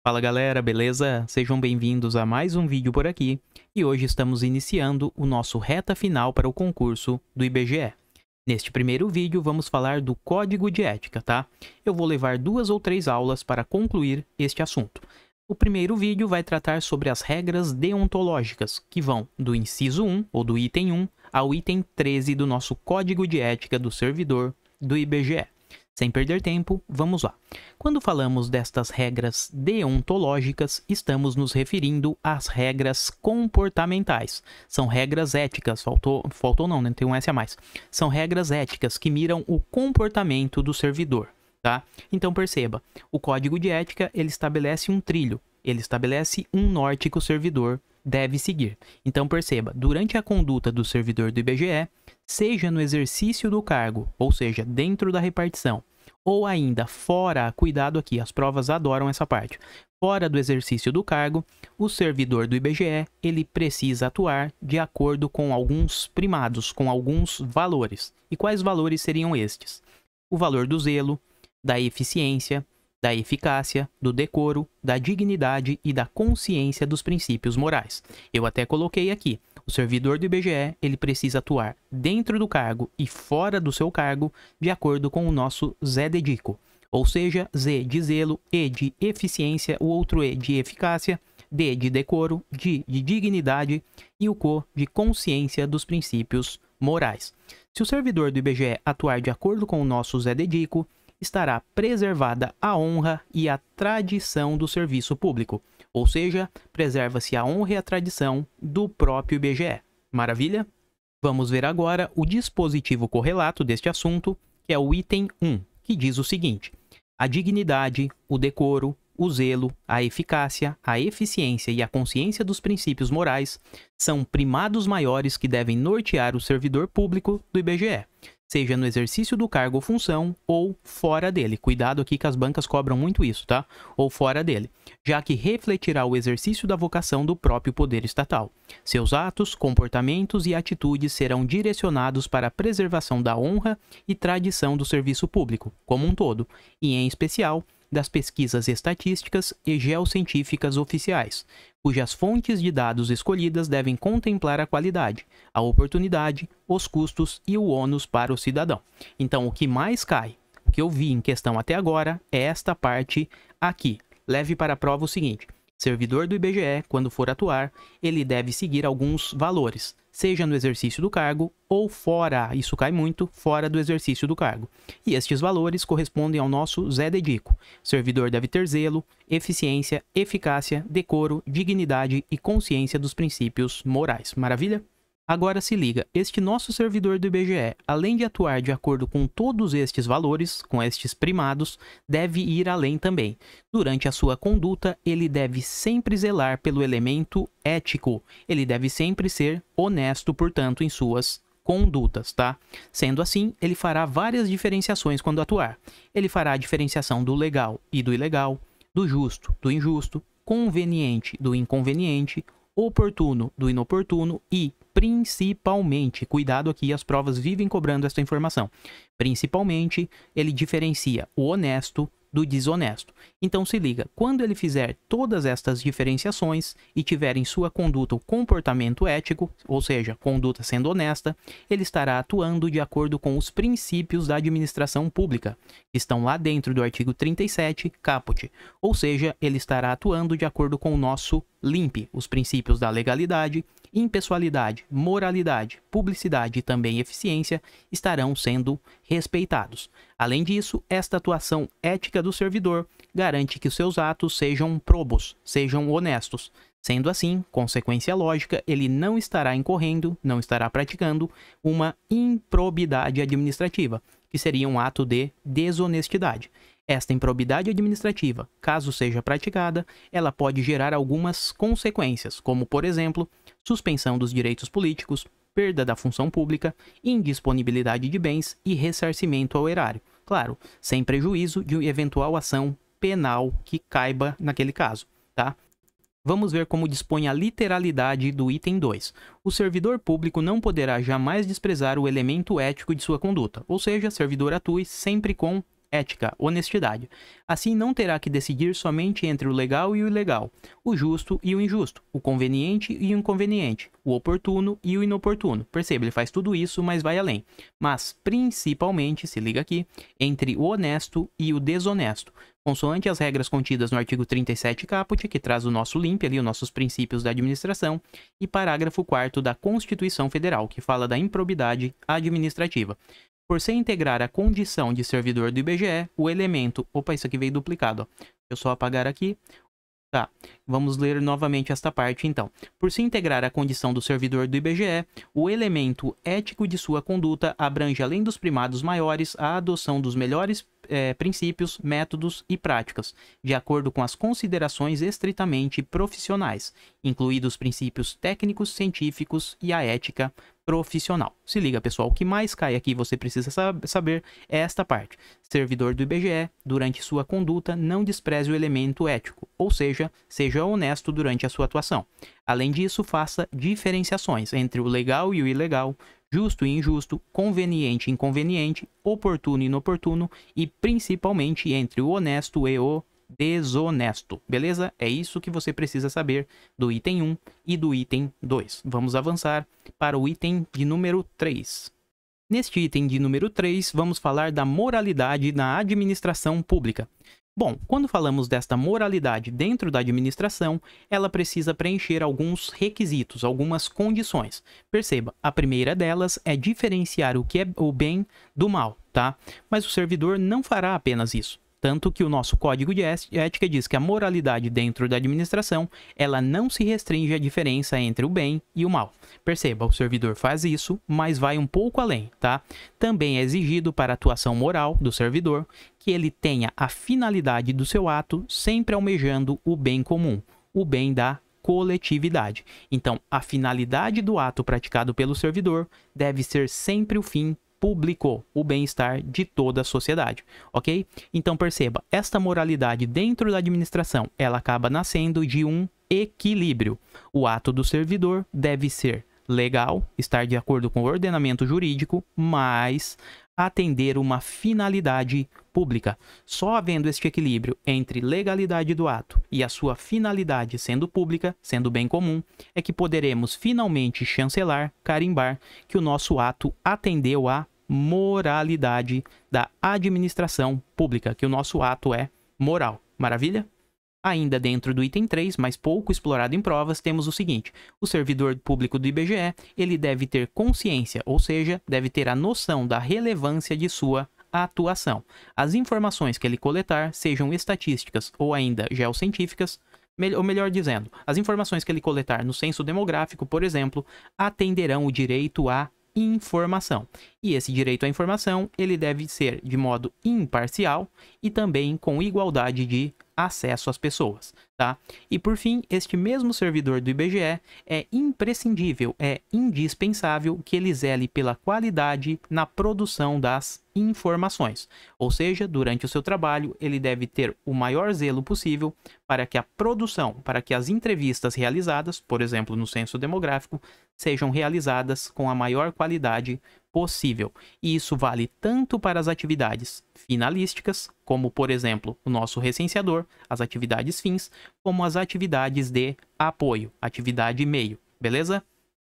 Fala galera, beleza? Sejam bem-vindos a mais um vídeo por aqui e hoje estamos iniciando o nosso reta final para o concurso do IBGE. Neste primeiro vídeo vamos falar do Código de Ética, tá? Eu vou levar 2 ou 3 aulas para concluir este assunto. O primeiro vídeo vai tratar sobre as regras deontológicas, que vão do inciso 1, ou do item 1, ao item 13 do nosso Código de Ética do servidor do IBGE. Sem perder tempo, vamos lá. Quando falamos destas regras deontológicas, estamos nos referindo às regras comportamentais. São regras éticas, faltou não, né? Tem um S a mais. São regras éticas que miram o comportamento do servidor, tá? Então perceba, o código de ética, ele estabelece um trilho, ele estabelece um norte que o servidor deve seguir. Então perceba, durante a conduta do servidor do IBGE, seja no exercício do cargo, ou seja, dentro da repartição, ou ainda fora, cuidado aqui, as provas adoram essa parte, fora do exercício do cargo, o servidor do IBGE, ele precisa atuar de acordo com alguns primados, com alguns valores. E quais valores seriam estes? O valor do zelo, da eficiência, da eficácia, do decoro, da dignidade e da consciência dos princípios morais. Eu até coloquei aqui, o servidor do IBGE, ele precisa atuar dentro do cargo e fora do seu cargo, de acordo com o nosso ZDDICO. Ou seja, Z de zelo, E de eficiência, o outro E de eficácia, D de decoro, D de dignidade e o CO de consciência dos princípios morais. Se o servidor do IBGE atuar de acordo com o nosso ZDDICO, estará preservada a honra e a tradição do serviço público, ou seja, preserva-se a honra e a tradição do próprio IBGE. Maravilha? Vamos ver agora o dispositivo correlato deste assunto, que é o item 1, que diz o seguinte: a dignidade, o decoro, o zelo, a eficácia, a eficiência e a consciência dos princípios morais são primados maiores que devem nortear o servidor público do IBGE, seja no exercício do cargo ou função ou fora dele. Cuidado aqui que as bancas cobram muito isso, tá? Ou fora dele, já que refletirá o exercício da vocação do próprio poder estatal. Seus atos, comportamentos e atitudes serão direcionados para a preservação da honra e tradição do serviço público, como um todo, e em especial das pesquisas estatísticas e geocientíficas oficiais, cujas fontes de dados escolhidas devem contemplar a qualidade, a oportunidade, os custos e o ônus para o cidadão. Então, o que mais cai, o que eu vi em questão até agora, é esta parte aqui. Leve para a prova o seguinte: servidor do IBGE, quando for atuar, ele deve seguir alguns valores, seja no exercício do cargo ou fora, isso cai muito, fora do exercício do cargo. E estes valores correspondem ao nosso ZDDICO. O servidor deve ter zelo, eficiência, eficácia, decoro, dignidade e consciência dos princípios morais. Maravilha? Agora se liga, este nosso servidor do IBGE, além de atuar de acordo com todos estes valores, com estes primados, deve ir além também. Durante a sua conduta, ele deve sempre zelar pelo elemento ético. Ele deve sempre ser honesto, portanto, em suas condutas, tá? Sendo assim, ele fará várias diferenciações quando atuar. Ele fará a diferenciação do legal e do ilegal, do justo, do injusto, conveniente do inconveniente, oportuno do inoportuno e, principalmente, cuidado aqui, as provas vivem cobrando essa informação, principalmente, ele diferencia o honesto do desonesto. Então se liga, quando ele fizer todas estas diferenciações e tiver em sua conduta o comportamento ético, ou seja, conduta sendo honesta, ele estará atuando de acordo com os princípios da administração pública, que estão lá dentro do artigo 37, caput, ou seja, ele estará atuando de acordo com o nosso LIMP, os princípios da legalidade, impessoalidade, moralidade, publicidade e também eficiência estarão sendo respeitados. Além disso, esta atuação ética do servidor garante que os seus atos sejam probos, sejam honestos. Sendo assim, consequência lógica, ele não estará incorrendo, não estará praticando uma improbidade administrativa, que seria um ato de desonestidade. Esta improbidade administrativa, caso seja praticada, ela pode gerar algumas consequências, como, por exemplo, suspensão dos direitos políticos, perda da função pública, indisponibilidade de bens e ressarcimento ao erário. Claro, sem prejuízo de eventual ação penal que caiba naquele caso, tá? Vamos ver como dispõe a literalidade do item 2. O servidor público não poderá jamais desprezar o elemento ético de sua conduta, ou seja, servidor atue sempre com ética, honestidade. Assim, não terá que decidir somente entre o legal e o ilegal, o justo e o injusto, o conveniente e o inconveniente, o oportuno e o inoportuno. Perceba, ele faz tudo isso, mas vai além. Mas, principalmente, se liga aqui, entre o honesto e o desonesto, consoante as regras contidas no artigo 37 caput, que traz o nosso LIMP ali, os nossos princípios da administração, e parágrafo 4º da Constituição Federal, que fala da improbidade administrativa. Por se integrar a condição de servidor do IBGE, o elemento... Opa, isso aqui veio duplicado, ó. Deixa eu só apagar aqui. Tá, vamos ler novamente esta parte então. Por se integrar à condição do servidor do IBGE, o elemento ético de sua conduta abrange, além dos primados maiores, a adoção dos melhores princípios, métodos e práticas, de acordo com as considerações estritamente profissionais, incluídos os princípios técnicos, científicos e a ética profissional. Se liga, pessoal, o que mais cai aqui você precisa saber é esta parte. Servidor do IBGE, durante sua conduta, não despreze o elemento ético, ou seja honesto durante a sua atuação. Além disso, faça diferenciações entre o legal e o ilegal, justo e injusto, conveniente e inconveniente, oportuno e inoportuno e principalmente entre o honesto e o desonesto, beleza? É isso que você precisa saber do item 1 e do item 2. Vamos avançar para o item de número 3. Neste item de número 3, vamos falar da moralidade na administração pública. Bom, quando falamos desta moralidade dentro da administração, ela precisa preencher alguns requisitos, algumas condições. Perceba, a primeira delas é diferenciar o que é o bem do mal, tá? Mas o servidor não fará apenas isso. Tanto que o nosso código de ética diz que a moralidade dentro da administração, ela não se restringe à diferença entre o bem e o mal. Perceba, o servidor faz isso, mas vai um pouco além, tá? Também é exigido para a atuação moral do servidor que ele tenha a finalidade do seu ato sempre almejando o bem comum, o bem da coletividade. Então, a finalidade do ato praticado pelo servidor deve ser sempre o fim público, o bem-estar de toda a sociedade, ok? Então perceba, esta moralidade dentro da administração, ela acaba nascendo de um equilíbrio. O ato do servidor deve ser legal, estar de acordo com o ordenamento jurídico, mas atender uma finalidade pública. Só havendo este equilíbrio entre legalidade do ato e a sua finalidade sendo pública, sendo bem comum, é que poderemos finalmente chancelar, carimbar que o nosso ato atendeu à moralidade da administração pública, que o nosso ato é moral. Maravilha? Ainda dentro do item 3, mas pouco explorado em provas, temos o seguinte: o servidor público do IBGE, ele deve ter consciência, ou seja, deve ter a noção da relevância de sua atuação. As informações que ele coletar, sejam estatísticas ou ainda geocientíficas, ou melhor dizendo, as informações que ele coletar no censo demográfico, por exemplo, atenderão o direito à informação. E esse direito à informação, ele deve ser de modo imparcial e também com igualdade de acesso às pessoas, tá? E por fim, este mesmo servidor do IBGE é imprescindível, é indispensável que ele zele pela qualidade na produção das informações. Ou seja, durante o seu trabalho, ele deve ter o maior zelo possível para que a produção, para que as entrevistas realizadas, por exemplo, no censo demográfico, sejam realizadas com a maior qualidade possível. E isso vale tanto para as atividades finalísticas, como, por exemplo, o nosso recenseador, as atividades fins, como as atividades de apoio, atividade meio, beleza?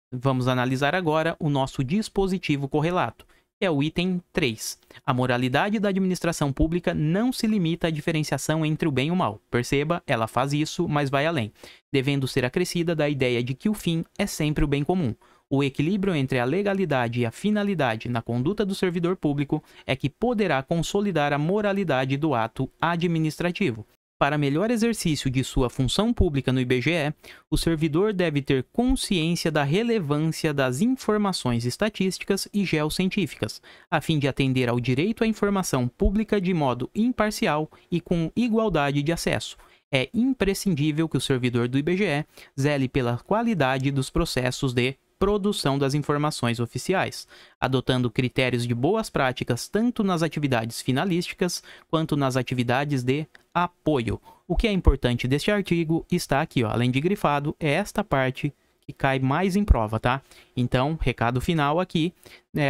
Vamos analisar agora o nosso dispositivo correlato, que é o item 3. A moralidade da administração pública não se limita à diferenciação entre o bem e o mal. Perceba, ela faz isso, mas vai além, devendo ser acrescida da ideia de que o fim é sempre o bem comum. O equilíbrio entre a legalidade e a finalidade na conduta do servidor público é que poderá consolidar a moralidade do ato administrativo. Para melhor exercício de sua função pública no IBGE, o servidor deve ter consciência da relevância das informações estatísticas e geocientíficas, a fim de atender ao direito à informação pública de modo imparcial e com igualdade de acesso. É imprescindível que o servidor do IBGE zele pela qualidade dos processos de produção das informações oficiais, adotando critérios de boas práticas tanto nas atividades finalísticas quanto nas atividades de apoio. O que é importante deste artigo está aqui, ó, além de grifado, é esta parte que cai mais em prova, tá? Então, recado final aqui,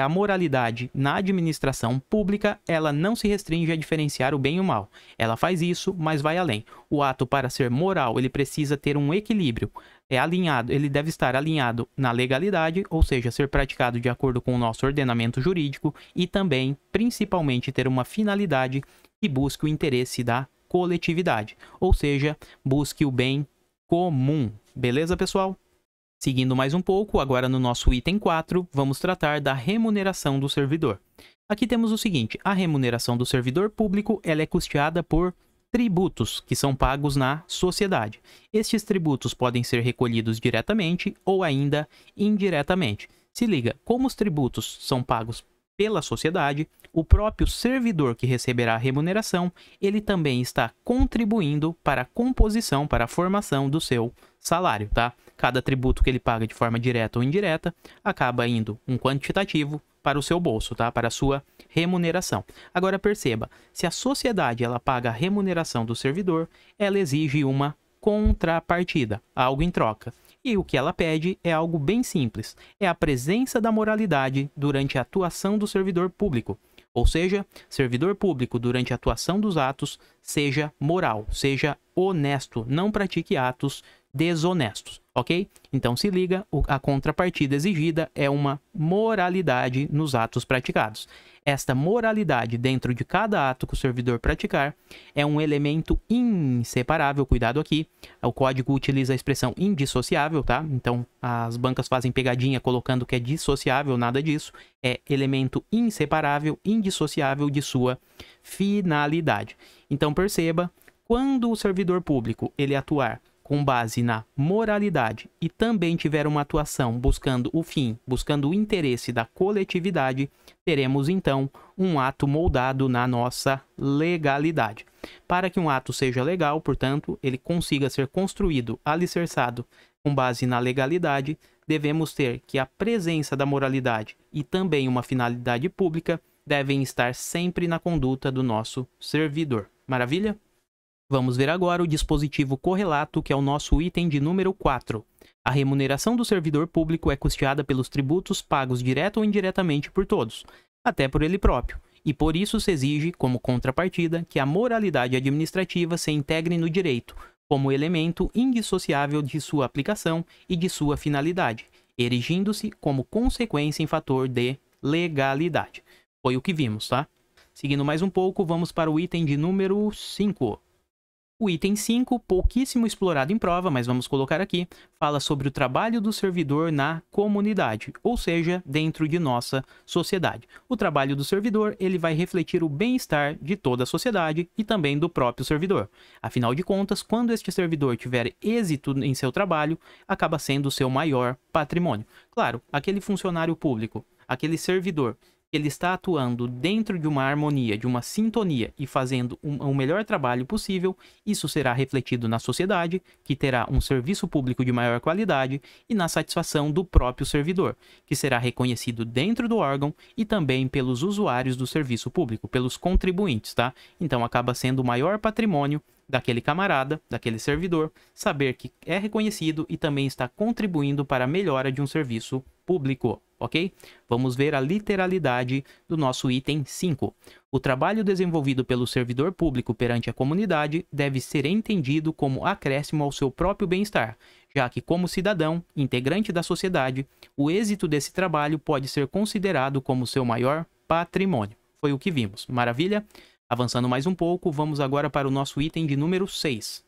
a moralidade na administração pública, ela não se restringe a diferenciar o bem e o mal. Ela faz isso, mas vai além. O ato, para ser moral, ele precisa ter um equilíbrio. Ele deve estar alinhado na legalidade, ou seja, ser praticado de acordo com o nosso ordenamento jurídico e também, principalmente, ter uma finalidade que busque o interesse da coletividade, ou seja, busque o bem comum. Beleza, pessoal? Seguindo mais um pouco, agora no nosso item 4, vamos tratar da remuneração do servidor. Aqui temos o seguinte, a remuneração do servidor público ela é custeada por tributos que são pagos na sociedade. Estes tributos podem ser recolhidos diretamente ou ainda indiretamente. Se liga, como os tributos são pagos pela sociedade, o próprio servidor que receberá a remuneração, ele também está contribuindo para a composição, para a formação do seu salário, tá? Cada tributo que ele paga de forma direta ou indireta, acaba indo um quantitativo para o seu bolso, tá? Para a sua remuneração. Agora perceba, se a sociedade ela paga a remuneração do servidor, ela exige uma contrapartida, algo em troca. E o que ela pede é algo bem simples, é a presença da moralidade durante a atuação do servidor público. Ou seja, servidor público durante a atuação dos atos, seja moral, seja honesto, não pratique atos desonestos, ok? Então se liga, a contrapartida exigida é uma moralidade nos atos praticados. Esta moralidade dentro de cada ato que o servidor praticar é um elemento inseparável, cuidado aqui, o código utiliza a expressão indissociável, tá? Então as bancas fazem pegadinha colocando que é dissociável, nada disso, é elemento inseparável, indissociável de sua finalidade. Então perceba, quando o servidor público ele atuar com base na moralidade e também tiver uma atuação buscando o fim, buscando o interesse da coletividade, teremos então um ato moldado na nossa legalidade. Para que um ato seja legal, portanto, ele consiga ser construído, alicerçado com base na legalidade, devemos ter que a presença da moralidade e também uma finalidade pública devem estar sempre na conduta do nosso servidor. Maravilha? Vamos ver agora o dispositivo correlato, que é o nosso item de número 4. A remuneração do servidor público é custeada pelos tributos pagos direta ou indiretamente por todos, até por ele próprio, e por isso se exige, como contrapartida, que a moralidade administrativa se integre no direito, como elemento indissociável de sua aplicação e de sua finalidade, erigindo-se como consequência em fator de legalidade. Foi o que vimos, tá? Seguindo mais um pouco, vamos para o item de número 5. O item 5, pouquíssimo explorado em prova, mas vamos colocar aqui, fala sobre o trabalho do servidor na comunidade, ou seja, dentro de nossa sociedade. O trabalho do servidor, ele vai refletir o bem-estar de toda a sociedade e também do próprio servidor. Afinal de contas, quando este servidor tiver êxito em seu trabalho, acaba sendo o seu maior patrimônio. Claro, aquele funcionário público, aquele servidor, ele está atuando dentro de uma harmonia, de uma sintonia e fazendo o melhor trabalho possível, isso será refletido na sociedade, que terá um serviço público de maior qualidade, e na satisfação do próprio servidor, que será reconhecido dentro do órgão e também pelos usuários do serviço público, pelos contribuintes, tá? Então acaba sendo o maior patrimônio daquele camarada, daquele servidor, saber que é reconhecido e também está contribuindo para a melhora de um serviço público, ok? Vamos ver a literalidade do nosso item 5. O trabalho desenvolvido pelo servidor público perante a comunidade deve ser entendido como acréscimo ao seu próprio bem-estar, já que, como cidadão, integrante da sociedade, o êxito desse trabalho pode ser considerado como seu maior patrimônio. Foi o que vimos. Maravilha? Avançando mais um pouco, vamos agora para o nosso item de número 6.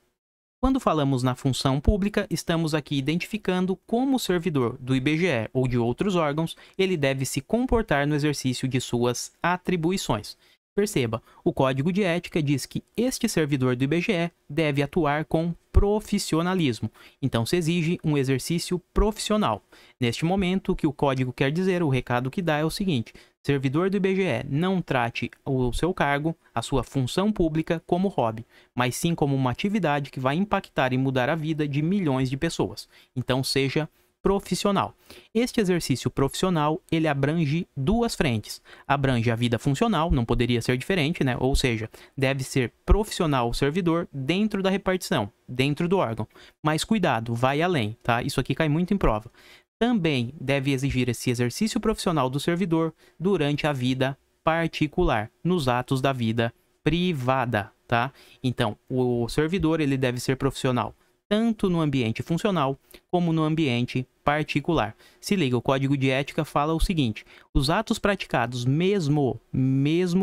Quando falamos na função pública, estamos aqui identificando como o servidor do IBGE ou de outros órgãos, ele deve se comportar no exercício de suas atribuições. Perceba, o Código de Ética diz que este servidor do IBGE deve atuar com profissionalismo. Então, se exige um exercício profissional. Neste momento, o que o código quer dizer, o recado que dá é o seguinte: servidor do IBGE, não trate o seu cargo, a sua função pública, como hobby, mas sim como uma atividade que vai impactar e mudar a vida de milhões de pessoas. Então, seja profissional. Este exercício profissional, ele abrange duas frentes. Abrange a vida funcional, não poderia ser diferente, né? Ou seja, deve ser profissional o servidor dentro da repartição, dentro do órgão. Mas cuidado, vai além, tá? Isso aqui cai muito em prova. Também deve exigir esse exercício profissional do servidor durante a vida particular, nos atos da vida privada, tá? Então, o servidor, ele deve ser profissional tanto no ambiente funcional como no ambiente particular. Se liga, o Código de Ética fala o seguinte: os atos praticados mesmo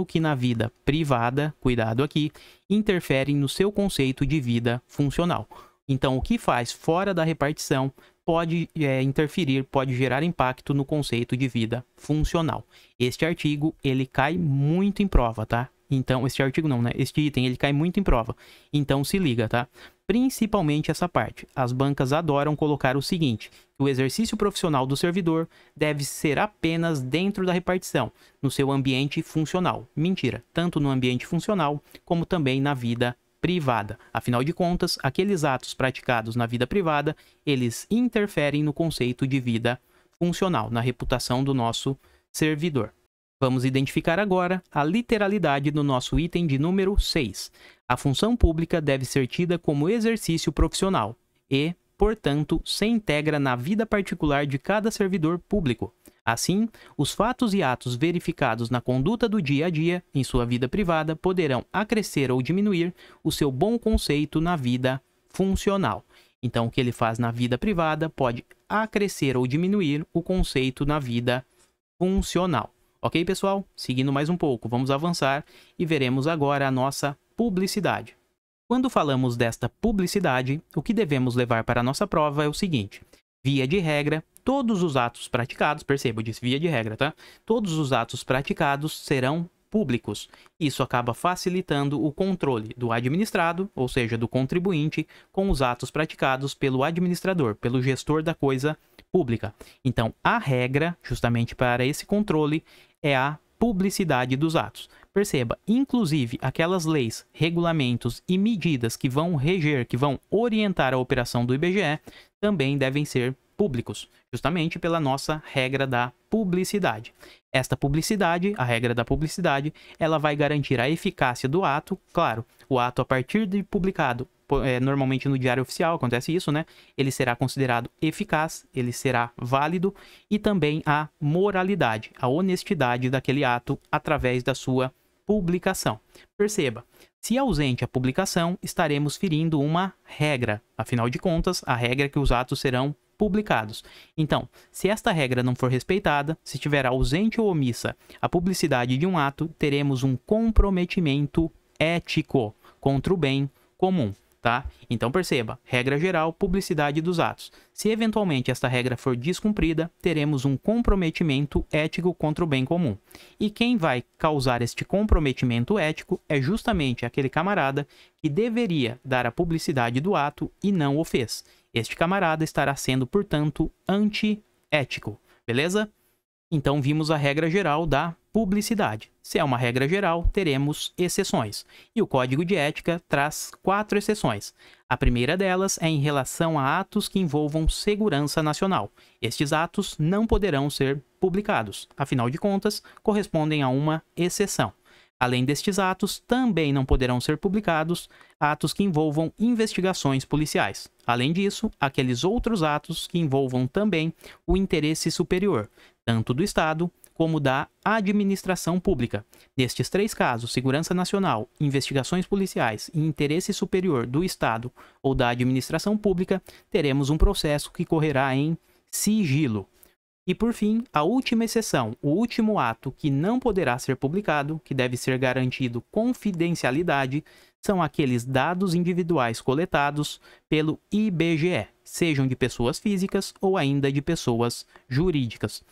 que na vida privada, cuidado aqui, interferem no seu conceito de vida funcional. Então, o que faz fora da repartição pode interferir, pode gerar impacto no conceito de vida funcional. Este artigo, ele cai muito em prova, tá? Então, este artigo não, né? Este item, ele cai muito em prova. Então, se liga, tá? Principalmente essa parte. As bancas adoram colocar o seguinte: o exercício profissional do servidor deve ser apenas dentro da repartição, no seu ambiente funcional. Mentira, tanto no ambiente funcional como também na vida privada. Afinal de contas, aqueles atos praticados na vida privada, eles interferem no conceito de vida funcional, na reputação do nosso servidor. Vamos identificar agora a literalidade do nosso item de número 6. A função pública deve ser tida como exercício profissional e, portanto, se integra na vida particular de cada servidor público. Assim, os fatos e atos verificados na conduta do dia a dia, em sua vida privada, poderão acrescer ou diminuir o seu bom conceito na vida funcional. Então, o que ele faz na vida privada pode acrescer ou diminuir o conceito na vida funcional. Ok, pessoal? Seguindo mais um pouco, vamos avançar e veremos agora a nossa publicidade. Quando falamos desta publicidade, o que devemos levar para a nossa prova é o seguinte: via de regra, todos os atos praticados, perceba, eu disse via de regra, tá? Todos os atos praticados serão públicos. Isso acaba facilitando o controle do administrado, ou seja, do contribuinte, com os atos praticados pelo administrador, pelo gestor da coisa pública. Então, a regra, justamente para esse controle, é a publicidade dos atos. Perceba, inclusive aquelas leis, regulamentos e medidas que vão reger, que vão orientar a operação do IBGE, também devem ser públicos, justamente pela nossa regra da publicidade. Esta publicidade, a regra da publicidade, ela vai garantir a eficácia do ato. Claro, o ato, a partir de publicado, normalmente no Diário Oficial, acontece isso, né? Ele será considerado eficaz, ele será válido, e também a moralidade, a honestidade daquele ato através da sua publicação. Perceba, se ausente a publicação, estaremos ferindo uma regra. Afinal de contas, a regra é que os atos serão publicados. Então, se esta regra não for respeitada, se estiver ausente ou omissa a publicidade de um ato, teremos um comprometimento ético contra o bem comum. Tá? Então perceba, regra geral, publicidade dos atos. Se eventualmente esta regra for descumprida, teremos um comprometimento ético contra o bem comum. E quem vai causar este comprometimento ético é justamente aquele camarada que deveria dar a publicidade do ato e não o fez. Este camarada estará sendo, portanto, antiético. Beleza? Então vimos a regra geral da publicidade. Se é uma regra geral, teremos exceções. E o Código de Ética traz 4 exceções. A primeira delas é em relação a atos que envolvam segurança nacional. Estes atos não poderão ser publicados. Afinal de contas, correspondem a uma exceção. Além destes atos, também não poderão ser publicados atos que envolvam investigações policiais. Além disso, aqueles outros atos que envolvam também o interesse superior, tanto do Estado como da administração pública. Nestes 3 casos, segurança nacional, investigações policiais e interesse superior do Estado ou da administração pública, teremos um processo que correrá em sigilo. E por fim, a última exceção, o último ato que não poderá ser publicado, que deve ser garantido confidencialidade, são aqueles dados individuais coletados pelo IBGE, sejam de pessoas físicas ou ainda de pessoas jurídicas.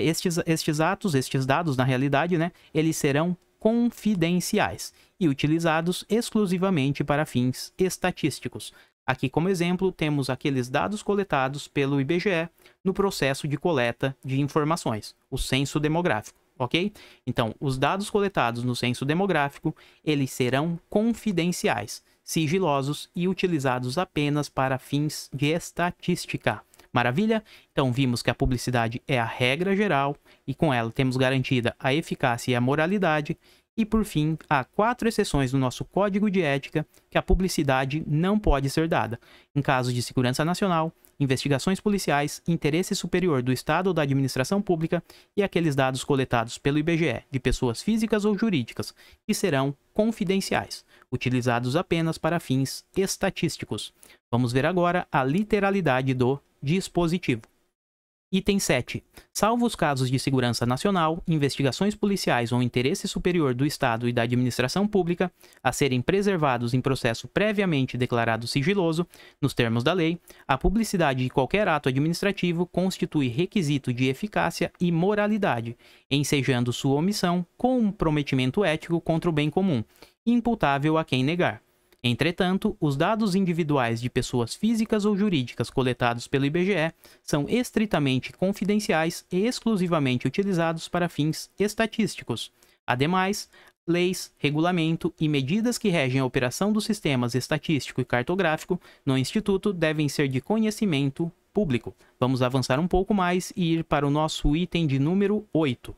Estes dados, na realidade, né, eles serão confidenciais e utilizados exclusivamente para fins estatísticos. Aqui, como exemplo, temos aqueles dados coletados pelo IBGE no processo de coleta de informações, o censo demográfico, ok? Então, os dados coletados no censo demográfico, eles serão confidenciais, sigilosos e utilizados apenas para fins de estatística. Maravilha? Então vimos que a publicidade é a regra geral e com ela temos garantida a eficácia e a moralidade. E por fim, há 4 exceções no nosso Código de Ética que a publicidade não pode ser dada: em caso de segurança nacional, investigações policiais, interesse superior do Estado ou da administração pública e aqueles dados coletados pelo IBGE de pessoas físicas ou jurídicas que serão confidenciais, utilizados apenas para fins estatísticos. Vamos ver agora a literalidade do dispositivo. Item 7. Salvo os casos de segurança nacional, investigações policiais ou interesse superior do Estado e da administração pública a serem preservados em processo previamente declarado sigiloso, nos termos da lei, a publicidade de qualquer ato administrativo constitui requisito de eficácia e moralidade, ensejando sua omissão comprometimento ético contra o bem comum, imputável a quem negar. Entretanto, os dados individuais de pessoas físicas ou jurídicas coletados pelo IBGE são estritamente confidenciais e exclusivamente utilizados para fins estatísticos. Ademais, leis, regulamento e medidas que regem a operação dos sistemas estatístico e cartográfico no Instituto devem ser de conhecimento público. Vamos avançar um pouco mais e ir para o nosso item de número 8.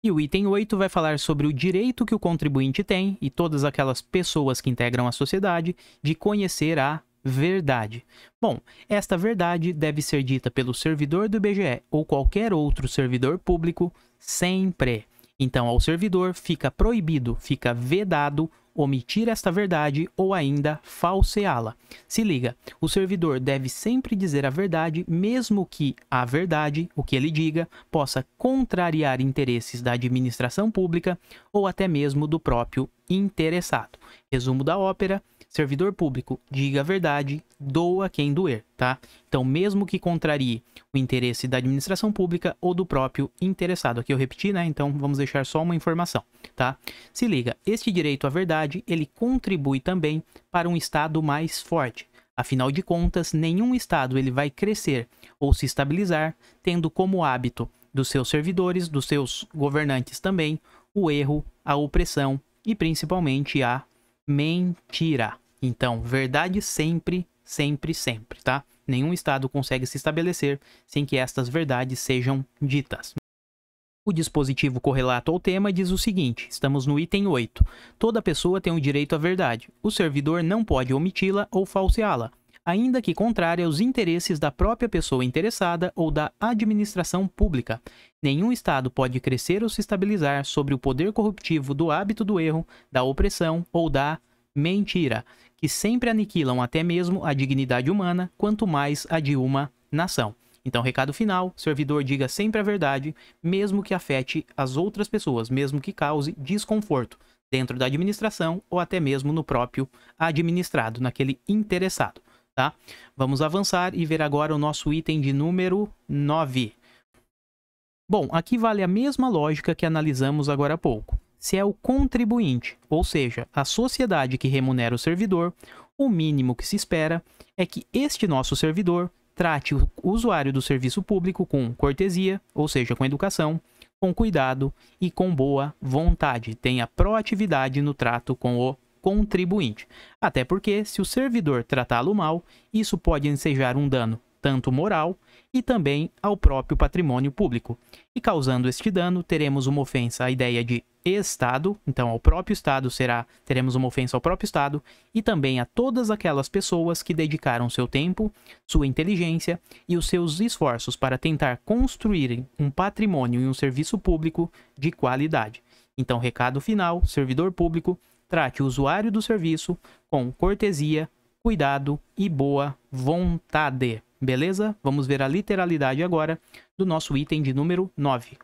E o item 8 vai falar sobre o direito que o contribuinte tem, e todas aquelas pessoas que integram a sociedade, de conhecer a verdade. Bom, esta verdade deve ser dita pelo servidor do IBGE ou qualquer outro servidor público sempre. Então, ao servidor fica proibido, fica vedado omitir esta verdade ou ainda falseá-la. Se liga, o servidor deve sempre dizer a verdade, mesmo que a verdade, o que ele diga, possa contrariar interesses da administração pública ou até mesmo do próprio interessado. Resumo da ópera: servidor público, diga a verdade, doa quem doer, tá? Então, mesmo que contrarie o interesse da administração pública ou do próprio interessado. Aqui eu repeti, né? Então, vamos deixar só uma informação, tá? Se liga, este direito à verdade, ele contribui também para um Estado mais forte. Afinal de contas, nenhum Estado ele vai crescer ou se estabilizar tendo como hábito dos seus servidores, dos seus governantes também, o erro, a opressão e principalmente a mentira. Então, verdade sempre, sempre, sempre, tá? Nenhum Estado consegue se estabelecer sem que estas verdades sejam ditas. O dispositivo correlato ao tema diz o seguinte, estamos no item 8. Toda pessoa tem o direito à verdade. O servidor não pode omiti-la ou falseá-la, ainda que contrária aos interesses da própria pessoa interessada ou da administração pública. Nenhum Estado pode crescer ou se estabilizar sobre o poder corruptivo do hábito do erro, da opressão ou da mentira, que sempre aniquilam até mesmo a dignidade humana, quanto mais a de uma nação. Então, recado final, servidor diga sempre a verdade, mesmo que afete as outras pessoas, mesmo que cause desconforto dentro da administração ou até mesmo no próprio administrado, naquele interessado, tá? Vamos avançar e ver agora o nosso item de número 9. Bom, aqui vale a mesma lógica que analisamos agora há pouco. Se é o contribuinte, ou seja, a sociedade que remunera o servidor, o mínimo que se espera é que este nosso servidor trate o usuário do serviço público com cortesia, ou seja, com educação, com cuidado e com boa vontade. Tenha proatividade no trato com o contribuinte. Até porque, se o servidor tratá-lo mal, isso pode ensejar um dano tanto moral e também ao próprio patrimônio público. E causando este dano, teremos uma ofensa à ideia de Estado, então ao próprio Estado teremos uma ofensa ao próprio Estado e também a todas aquelas pessoas que dedicaram seu tempo, sua inteligência e os seus esforços para tentar construírem um patrimônio e um serviço público de qualidade. Então, recado final, servidor público, trate o usuário do serviço com cortesia, cuidado e boa vontade. Beleza? Vamos ver a literalidade agora do nosso item de número 9.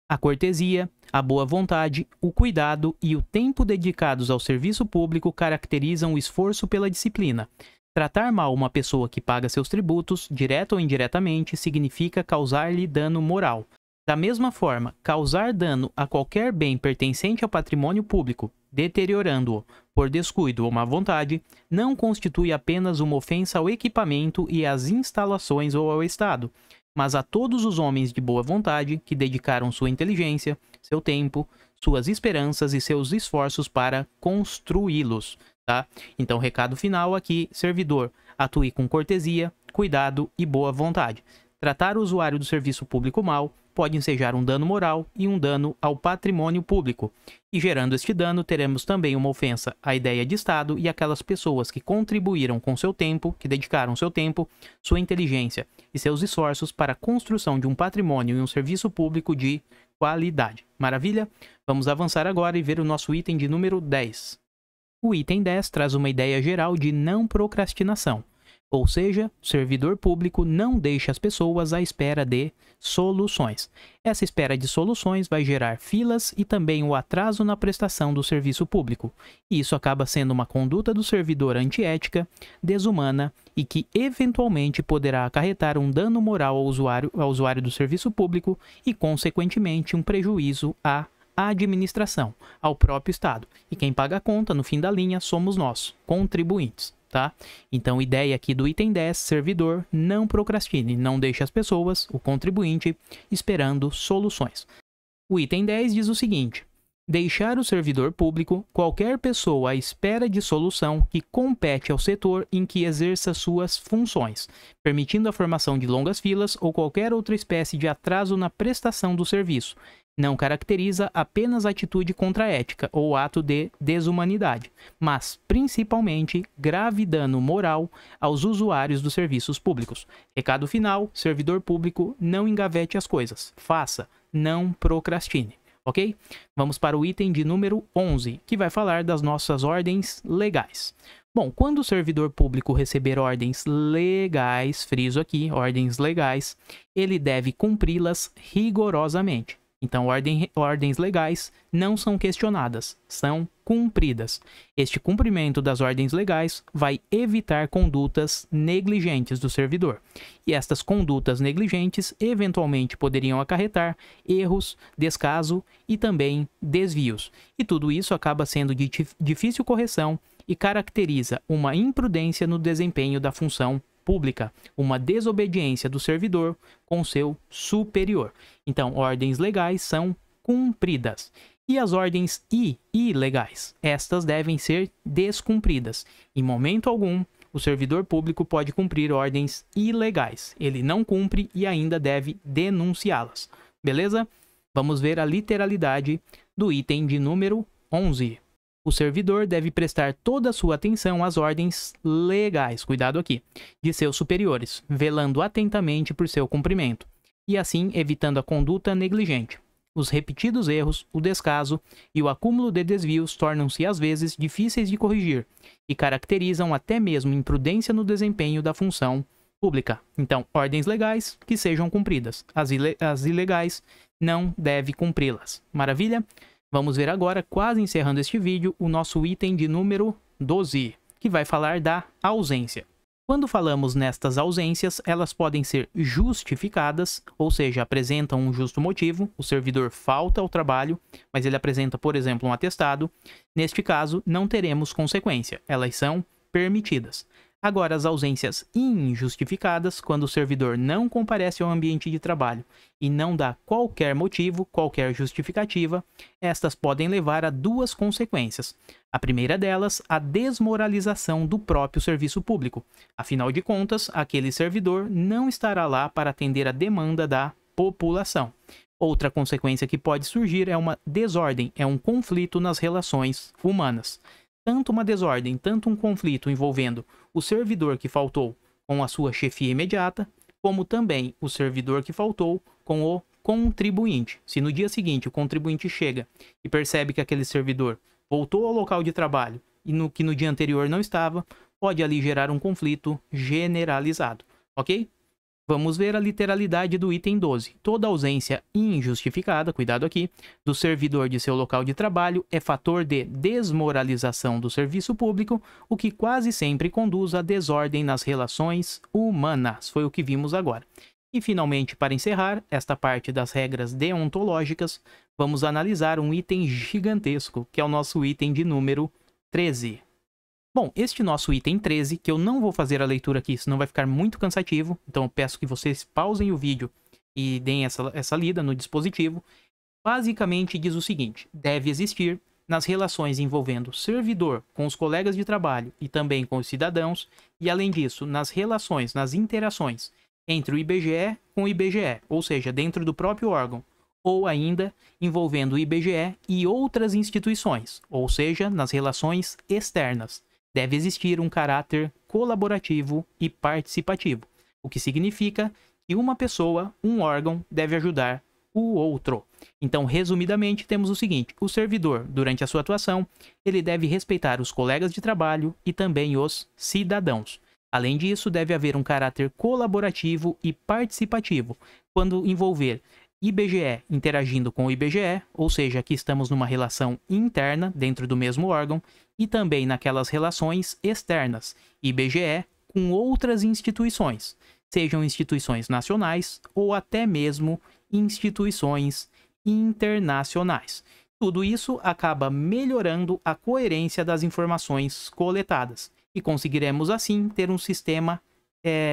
A cortesia, a boa vontade, o cuidado e o tempo dedicados ao serviço público caracterizam o esforço pela disciplina. Tratar mal uma pessoa que paga seus tributos, direta ou indiretamente, significa causar-lhe dano moral. Da mesma forma, causar dano a qualquer bem pertencente ao patrimônio público, deteriorando-o por descuido ou má vontade, não constitui apenas uma ofensa ao equipamento e às instalações ou ao Estado, mas a todos os homens de boa vontade que dedicaram sua inteligência, seu tempo, suas esperanças e seus esforços para construí-los, tá? Então, recado final aqui, servidor, atue com cortesia, cuidado e boa vontade. Tratar o usuário do serviço público mal pode ensejar um dano moral e um dano ao patrimônio público. E gerando este dano, teremos também uma ofensa à ideia de Estado e aquelas pessoas que contribuíram com seu tempo, que dedicaram seu tempo, sua inteligência e seus esforços para a construção de um patrimônio e um serviço público de qualidade. Maravilha? Vamos avançar agora e ver o nosso item de número 10. O item 10 traz uma ideia geral de não procrastinação. Ou seja, o servidor público não deixa as pessoas à espera de soluções. Essa espera de soluções vai gerar filas e também o atraso na prestação do serviço público. E isso acaba sendo uma conduta do servidor antiética, desumana e que eventualmente poderá acarretar um dano moral ao usuário do serviço público e, consequentemente, um prejuízo à administração, ao próprio Estado. E quem paga a conta, no fim da linha, somos nós, contribuintes. Tá? Então, ideia aqui do item 10, servidor, não procrastine, não deixe as pessoas, o contribuinte, esperando soluções. O item 10 diz o seguinte: deixar o servidor público, qualquer pessoa à espera de solução que compete ao setor em que exerça suas funções, permitindo a formação de longas filas ou qualquer outra espécie de atraso na prestação do serviço. Não caracteriza apenas atitude contra a ética ou ato de desumanidade, mas, principalmente, grave dano moral aos usuários dos serviços públicos. Recado final: servidor público, não engavete as coisas. Faça, não procrastine. Ok? Vamos para o item de número 11, que vai falar das nossas ordens legais. Bom, quando o servidor público receber ordens legais, friso aqui, ordens legais, ele deve cumpri-las rigorosamente. Então, ordens legais não são questionadas, são cumpridas. Este cumprimento das ordens legais vai evitar condutas negligentes do servidor. E estas condutas negligentes eventualmente poderiam acarretar erros, descaso e também desvios. E tudo isso acaba sendo de difícil correção e caracteriza uma imprudência no desempenho da função pública, uma desobediência do servidor com seu superior. Então, ordens legais são cumpridas. E as ordens ilegais? Estas devem ser descumpridas. Em momento algum, o servidor público pode cumprir ordens ilegais. Ele não cumpre e ainda deve denunciá-las. Beleza? Vamos ver a literalidade do item de número 11. O servidor deve prestar toda a sua atenção às ordens legais, cuidado aqui, de seus superiores, velando atentamente por seu cumprimento, e assim evitando a conduta negligente. Os repetidos erros, o descaso e o acúmulo de desvios tornam-se às vezes difíceis de corrigir e caracterizam até mesmo imprudência no desempenho da função pública. Então, ordens legais que sejam cumpridas, as ilegais não deve cumpri-las. Maravilha? Vamos ver agora, quase encerrando este vídeo, o nosso item de número 12, que vai falar da ausência. Quando falamos nestas ausências, elas podem ser justificadas, ou seja, apresentam um justo motivo, o servidor falta ao trabalho, mas ele apresenta, por exemplo, um atestado. Neste caso, não teremos consequência, elas são permitidas. Agora, as ausências injustificadas, quando o servidor não comparece ao ambiente de trabalho e não dá qualquer motivo, qualquer justificativa, estas podem levar a duas consequências. A primeira delas, a desmoralização do próprio serviço público. Afinal de contas, aquele servidor não estará lá para atender a demanda da população. Outra consequência que pode surgir é uma desordem, é um conflito nas relações humanas. Tanto uma desordem, tanto um conflito envolvendo o servidor que faltou com a sua chefia imediata, como também o servidor que faltou com o contribuinte. Se no dia seguinte o contribuinte chega e percebe que aquele servidor voltou ao local de trabalho e que no dia anterior não estava, pode ali gerar um conflito generalizado, ok? Vamos ver a literalidade do item 12. Toda ausência injustificada, cuidado aqui, do servidor de seu local de trabalho é fator de desmoralização do serviço público, o que quase sempre conduz à desordem nas relações humanas. Foi o que vimos agora. E finalmente, para encerrar esta parte das regras deontológicas, vamos analisar um item gigantesco, que é o nosso item de número 13. Bom, este nosso item 13, que eu não vou fazer a leitura aqui, senão vai ficar muito cansativo, então eu peço que vocês pausem o vídeo e deem essa lida no dispositivo, basicamente diz o seguinte: deve existir nas relações envolvendo servidor com os colegas de trabalho e também com os cidadãos, e além disso, nas relações, nas interações entre o IBGE com o IBGE, ou seja, dentro do próprio órgão, ou ainda envolvendo o IBGE e outras instituições, ou seja, nas relações externas. Deve existir um caráter colaborativo e participativo, o que significa que uma pessoa, um órgão, deve ajudar o outro. Então, resumidamente, temos o seguinte: o servidor, durante a sua atuação, ele deve respeitar os colegas de trabalho e também os cidadãos. Além disso, deve haver um caráter colaborativo e participativo quando envolver IBGE interagindo com o IBGE, ou seja, aqui estamos numa relação interna dentro do mesmo órgão, e também naquelas relações externas, IBGE com outras instituições, sejam instituições nacionais ou até mesmo instituições internacionais. Tudo isso acaba melhorando a coerência das informações coletadas e conseguiremos assim ter um sistema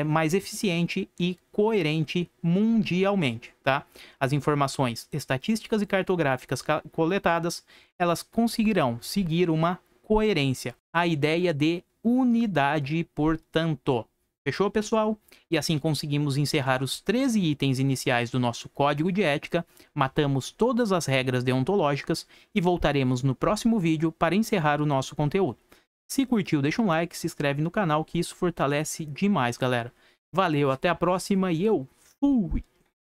mais eficiente e coerente mundialmente, tá? As informações estatísticas e cartográficas coletadas, elas conseguirão seguir uma coerência, a ideia de unidade, portanto. Fechou, pessoal? E assim conseguimos encerrar os 13 itens iniciais do nosso código de ética, matamos todas as regras deontológicas e voltaremos no próximo vídeo para encerrar o nosso conteúdo. Se curtiu, deixa um like, se inscreve no canal que isso fortalece demais, galera. Valeu, até a próxima e eu fui!